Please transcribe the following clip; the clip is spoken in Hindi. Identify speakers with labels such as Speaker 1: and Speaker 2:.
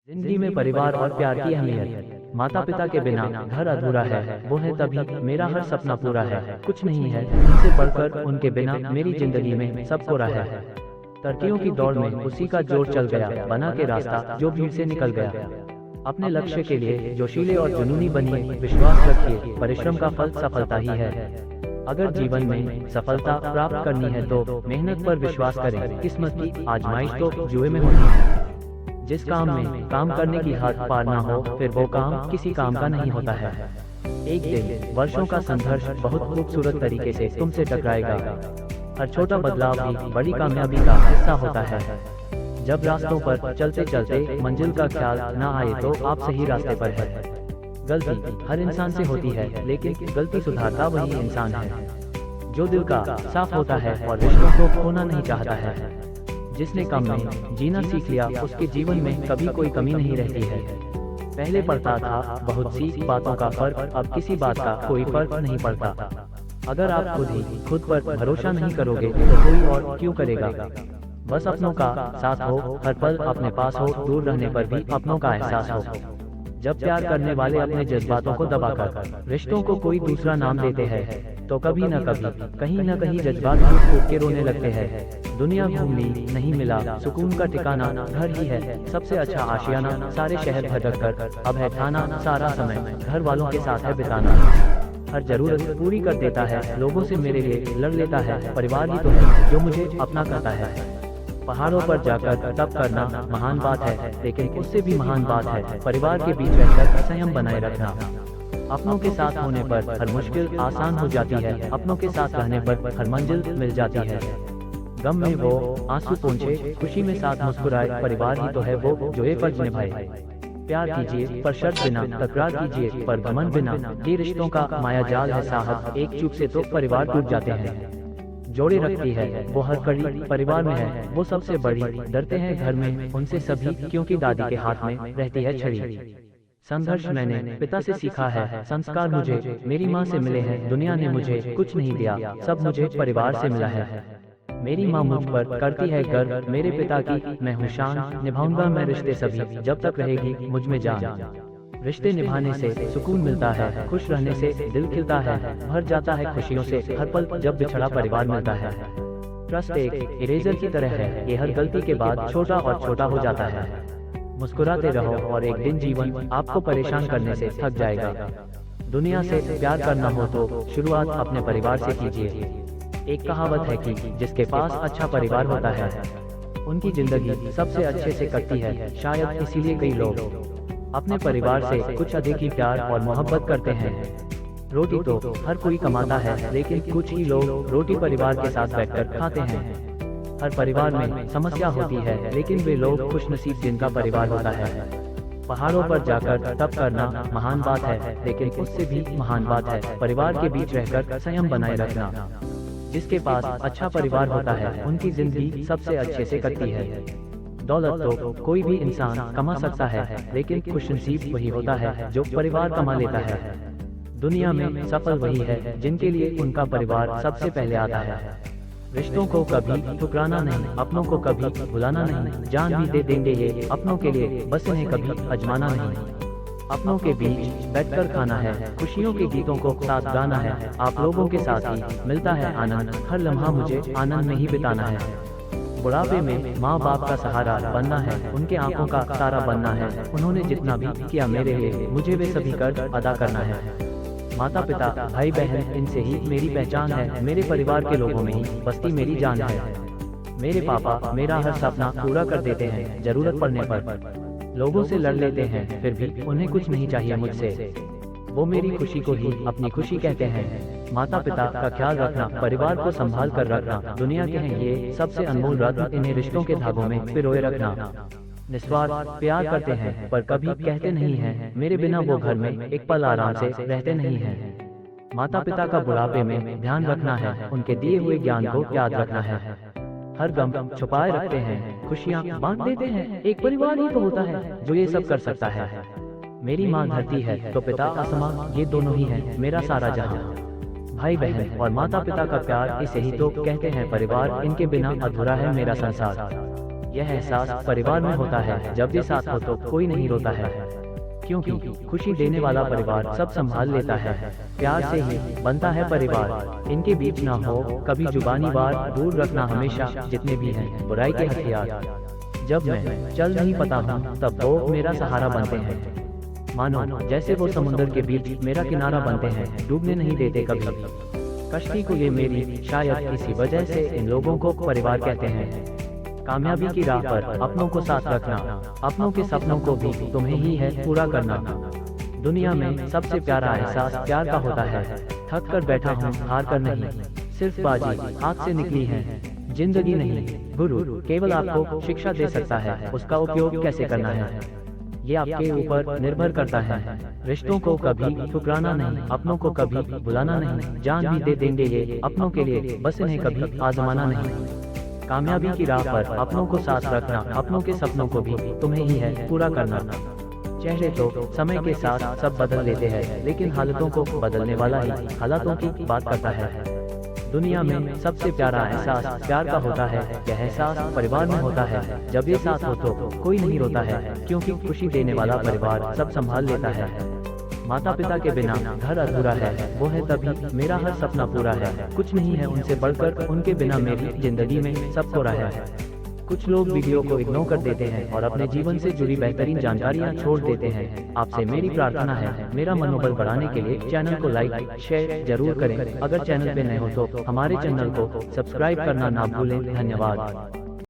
Speaker 1: जिंदगी में परिवार और प्यार की अहमियत। माता पिता के बिना घर अधूरा है, वो है तभी मेरा हर सपना पूरा है। कुछ नहीं है उनसे बढ़कर, उनके बिना मेरी जिंदगी में सब कोरा है। तरक्कियों की दौड़ में उसी का जोर चल गया, बना के रास्ता जो भीड़ से निकल गया। अपने लक्ष्य के लिए जोशीले और जुनूनी बनिए, विश्वास रखिए, परिश्रम का फल सफलता ही है। अगर जीवन में सफलता प्राप्त करनी है तो मेहनत पर विश्वास करें। किस्मत की आजमाइश तो जुए में होती है। जिस काम में काम करने की हद पार ना हो, फिर वो काम किसी काम का नहीं होता है। एक दिन वर्षों का संघर्ष बहुत खूबसूरत तरीके से तुमसे टकराएगा। हर छोटा बदलाव भी बड़ी कामयाबी का हिस्सा होता है। जब रास्तों पर चलते चलते मंजिल का ख्याल ना आए तो आप सही रास्ते पर है। गलती हर इंसान से होती है, लेकिन गलती सुधारता वही इंसान है जो दिल का साफ होता है और रिश्तों को खोना नहीं चाहता है। जिसने कम में जीना सीख लिया, उसके जीवन में कभी कोई कमी नहीं रहती है। पहले पड़ता था बहुत सी बातों का फर्क, अब किसी बात का कोई फर्क नहीं पड़ता। अगर आप खुद पर भरोसा नहीं करोगे तो कोई और क्यों करेगा। बस अपनों का साथ हो, हर पल अपने पास हो, दूर रहने पर भी अपनों का एहसास हो। जब प्यार करने वाले अपने जज्बातों को दबाकर रिश्तों को कोई दूसरा नाम देते हैं तो कभी न कभी कहीं न कहीं जज्बात फूट के रोने लगते हैं। दुनिया घूम ली, नहीं मिला सुकून का ठिकाना, घर ही है सबसे अच्छा आशियाना। सारे शहर भटक कर अब है ठाना, सारा समय घर वालों के साथ है बिताना। हर जरूरत पूरी कर देता है, लोगों से मेरे लिए लड़ लेता है। परिवार ही तो है जो मुझे अपना करता है। पहाड़ों पर जाकर तप करना महान बात है, लेकिन उससे भी महान बात है परिवार के बीच रहकर संयम बनाए रखना। अपनों के साथ होने पर हर मुश्किल आसान हो जाती है, अपनों के साथ रहने पर हर मंजिल मिल जाती है। गम में वो आंसू पोंछे, खुशी में साथ मुस्कुराए। परिवार ही तो है वो जो ये फर्ज निभाए। प्यार कीजिए पर शर्त बिना, तकरार कीजिए पर घमंड बिना। ये रिश्तों का माया जाल है साहब, एक चूक से तो परिवार टूट जाते हैं। जोड़े रखती है वो हर कड़ी, परिवार में है वो सबसे बड़ी। डरते हैं घर में उनसे सभी, क्योंकि दादी के हाथ में रहती है छड़ी। संघर्ष मैंने पिता से सीखा है, संस्कार मुझे मेरी माँ से मिले हैं। दुनिया ने मुझे कुछ नहीं दिया, सब मुझे परिवार से मिला है। मेरी माँ मुझ पर करती है गर्व, मेरे पिता की मैं हूँ शान। निभाऊंगा मैं रिश्ते सभी, जब तक रहेगी मुझ में जान। रिश्ते निभाने से सुकून मिलता है, खुश रहने से दिल खिलता है, भर जाता है खुशियों से हर पल जब बिछड़ा परिवार मिलता है। ट्रस्ट एक इरेजर की तरह है, ये हर गलती के बाद छोटा और छोटा हो जाता है। मुस्कुराते रहो और एक दिन जीवन आपको परेशान करने से थक जाएगा। दुनिया से प्यार करना हो तो शुरुआत अपने परिवार से कीजिए। एक कहावत है कि जिसके पास अच्छा परिवार होता है उनकी जिंदगी सबसे अच्छे से कटती है। शायद इसीलिए कई लोग अपने परिवार से कुछ अधिक ही प्यार और मोहब्बत करते हैं। रोटी तो हर कोई कमाता है, लेकिन कुछ ही लोग रोटी परिवार के साथ बैठकर खाते हैं। हर परिवार में समस्या होती है, लेकिन वे लोग खुशनसीब जिनका परिवार होता है। पहाड़ों पर जाकर तप करना महान बात है, लेकिन उससे भी महान बात है परिवार के बीच रहकर संयम बनाए रखना। जिसके पास अच्छा परिवार होता है उनकी जिंदगी सबसे अच्छे से कटती है। दौलत तो कोई भी इंसान कमा सकता है, लेकिन खुशनसीब वही होता है जो परिवार कमा लेता है। दुनिया में सफल वही है जिनके लिए उनका परिवार सबसे पहले आता है। रिश्तों को कभी ठुकराना नहीं, अपनों को कभी भुलाना नहीं। जान भी दे देंगे ये अपनों के लिए, बस इन्हें कभी आजमाना नहीं। अपनों के बीच बैठकर खाना है, खुशियों के गीतों को साथ गाना है। आप लोगों के साथ ही मिलता है आनंद, हर लम्हा मुझे आनंद में ही बिताना है। बुढ़ापे में माँ बाप का सहारा बनना है, उनके आंखों का तारा बनना है। उन्होंने जितना भी किया मेरे लिए, मुझे वे सभी कर अदा करना है। माता पिता भाई बहन इनसे ही मेरी पहचान है, मेरे परिवार के लोगों में ही बसती मेरी जान है। मेरे पापा मेरा हर सपना पूरा कर देते हैं, जरूरत पड़ने पर लोगों से लड़ लेते हैं, फिर भी उन्हें कुछ नहीं चाहिए मुझसे। वो मेरी खुशी को ही अपनी खुशी कहते हैं। माता पिता का ख्याल रखना, परिवार को संभाल कर रखना दुनिया के हैं ये सबसे अनमोल रत्न। इन्हें रिश्तों के धागों में पिरोए रखना। निस्वार्थ प्यार करते हैं पर कभी कहते नहीं हैं मेरे बिना वो घर में एक पल आराम से रहते नहीं हैं। माता पिता का बुढ़ापे में ध्यान रखना है, उनके दिए हुए ज्ञान को याद रखना है। हर गम छुपाए रखते हैं, खुशियाँ बांट देते हैं। एक परिवार ही तो होता है जो ये सब कर सकता है। मेरी माँ धरती है तो पिता आसमां, ये दोनों ही हैं मेरा सारा जहां। भाई बहन और माता पिता का प्यार, इसे ही तो कहते हैं परिवार। इनके बिना अधूरा है मेरा संसार। यह एहसास परिवार में होता है, जब वे साथ हो तो कोई नहीं रोता है, क्योंकि खुशी देने वाला परिवार सब संभाल लेता है। प्यार से ही बनता है परिवार, इनके बीच ना हो कभी जुबानी वार, दूर रखना हमेशा जितने भी हैं बुराई के हथियार। जब मैं चल नहीं पाता हूँ तब वो मेरा सहारा बनते हैं, मानो जैसे वो समुद्र के बीच मेरा किनारा बनते हैं, डूबने नहीं देते कभी कश्ती को। ये मेरी शायद इसी वजह से इन लोगों को परिवार कहते हैं। कामयाबी की राह पर अपनों को साथ रखना, अपनों के सपनों को भी तुम्हें ही है पूरा करना। दुनिया में सबसे प्यारा एहसास प्यार का होता है। थक कर बैठा हूँ, हार कर नहीं, सिर्फ बाजी हाथ से निकली है, जिंदगी नहीं। गुरु केवल आपको शिक्षा दे सकता है, उसका उपयोग कैसे करना है ये आपके ऊपर निर्भर करता है। रिश्तों को कभी ठुकराना नहीं, अपनों को कभी बुलाना नहीं, जान भी दे देंगे ये अपनों के लिए, बस इन्हें कभी आजमाना नहीं। कामयाबी की राह पर अपनों को साथ रखना, अपनों के सपनों को भी तुम्हें ही है पूरा करना। चेहरे तो समय के साथ सब बदल लेते हैं, लेकिन हालतों को बदलने वाला ही हालातों की बात करता है। दुनिया में सबसे प्यारा एहसास प्यार का होता है। यह एहसास परिवार में होता है, जब ये साथ हो तो कोई नहीं रोता है, क्योंकि खुशी देने वाला परिवार सब संभाल लेता है। माता पिता के बिना घर अधूरा है, वो है तभी मेरा हर सपना पूरा है। कुछ नहीं है उनसे बढ़कर, उनके बिना मेरी जिंदगी में सब हो रहा है। कुछ लोग वीडियो को इग्नोर कर देते हैं और अपने जीवन से जुड़ी बेहतरीन जानकारियां छोड़ देते हैं। आपसे मेरी प्रार्थना है, मेरा मनोबल बढ़ाने के लिए चैनल को लाइक शेयर जरूर करें। अगर चैनल पे नए हो तो हमारे चैनल को सब्सक्राइब करना ना भूलें। धन्यवाद।